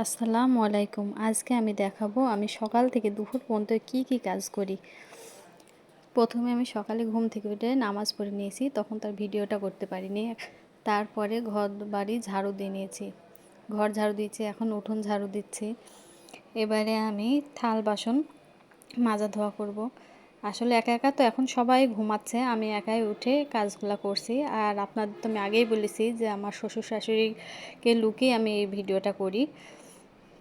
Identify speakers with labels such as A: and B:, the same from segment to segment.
A: আসসালামু আলাইকুম। আজকে আমি দেখাবো আমি সকাল থেকে দুপুর পর্যন্ত কি কাজ করি। প্রথমে আমি সকালে ঘুম থেকে উঠে নামাজ পড়ে নিয়েছি, তখন তার ভিডিওটা করতে পারিনি। তারপরে ঘর বাড়ি ঝাড়ু দিয়ে নিয়েছি, ঘর ঝাড়ু দিয়েছি, এখন উঠোন ঝাড়ু দিচ্ছি। এবারে আমি থাল বাসন মাজা ধোয়া করব। আসলে একা একা তো এখন সবাই ঘুমাচ্ছে, আমি একাই উঠে কাজগুলো করছি। আর আপনাদের তো আমি আগেই বলেছি যে আমার শ্বশুর শাশুড়িকে লুকিয়ে আমি এই ভিডিওটা করি।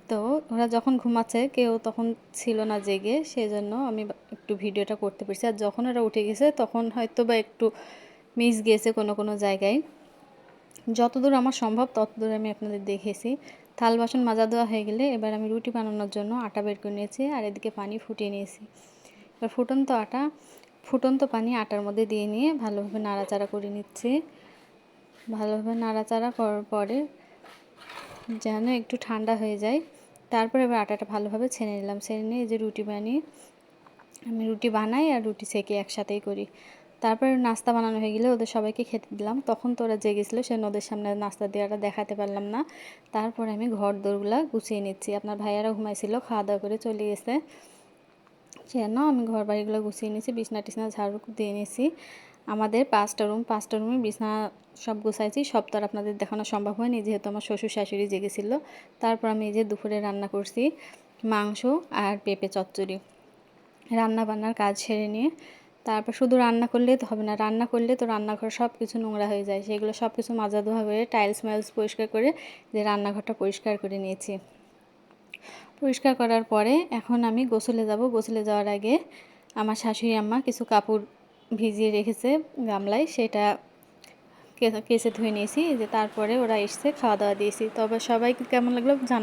A: তো ওরা যখন ঘুমাচ্ছে কেউ তখন ছিল না জেগে, সেজন্য আমি একটু ভিডিওটা করতে পেরেছি। আর যখন ওরা উঠে গেছে তখন হয়তো বা একটু মিস গিয়েছে কোনো জায়গায়। যতদূর আমার সম্ভব ততদূর আমি আপনাদের দেখেছি। থাল বাসন মাজা দেওয়া হয়ে গেলে এবার আমি রুটি বানানোর জন্য আটা বের করে নিয়েছি, আর এদিকে পানি ফুটিয়ে নিয়েছি। এবার ফুটন্ত পানি আটার মধ্যে দিয়ে নিয়ে ভালোভাবে নাড়াচাড়া করে নিচ্ছি। ভালোভাবে নাড়াচাড়া করার পরে যেন একটু ঠান্ডা হয়ে যায়, তারপরে এবার আটাটা ভালোভাবে ছেনে নিলাম। ছেনে নিয়ে যে আমি রুটি বানাই আর রুটি সেঁকে একসাথেই করি। তারপরে নাস্তা বানানো হয়ে গেলে ওদের সবাইকে খেতে দিলাম। তখন তো ওরা জেগেছিল, সেজন্য ওদের সামনে নাস্তা দেওয়াটা দেখাতে পারলাম না। তারপরে আমি ঘর দোরগুলা গুছিয়ে নিচ্ছি। আপনার ভাইয়ারা ঘুমাইছিল, খাওয়া দাওয়া করে চলে গেছে, সেজন্য আমি ঘর বাড়িগুলো গুছিয়ে নিয়েছি, বিছনা টিছনা ঝাড়ু দিয়ে নিয়েছি। আমাদের 5টা রুমে বিছানা সব গুছাইছি। সব তো আর আপনাদের দেখানো সম্ভব হয়নি, যেহেতু আমার শ্বশুর শাশুড়ি জেগেছিল। তারপর আমি এই যে দুপুরে রান্না করছি মাংস আর পেঁপে চচ্চড়ি। রান্না বান্নার কাজ সেরে নিয়ে তারপর শুধু রান্না করলেই তো হবে না, রান্না করলে তো রান্নাঘর সব কিছু নোংরা হয়ে যায়, সেগুলো সব কিছু মাজা ধোয়া করে টাইলস মাইলস পরিষ্কার করে যে রান্নাঘরটা পরিষ্কার করে নিয়েছি। পরিষ্কার করার পরে এখন আমি গোসলে যাব। গোসলে যাওয়ার আগে আমার শাশুড়ি আম্মা কিছু কাপড় ভিজিয়ে রেখেছে গামলায়, সেটা কেচে ধুয়ে নিয়েছি। যে তারপরে ওরা এসছে, খাওয়া দাওয়া দিয়েছি। তবে সবাইকে কেমন লাগলো জানা।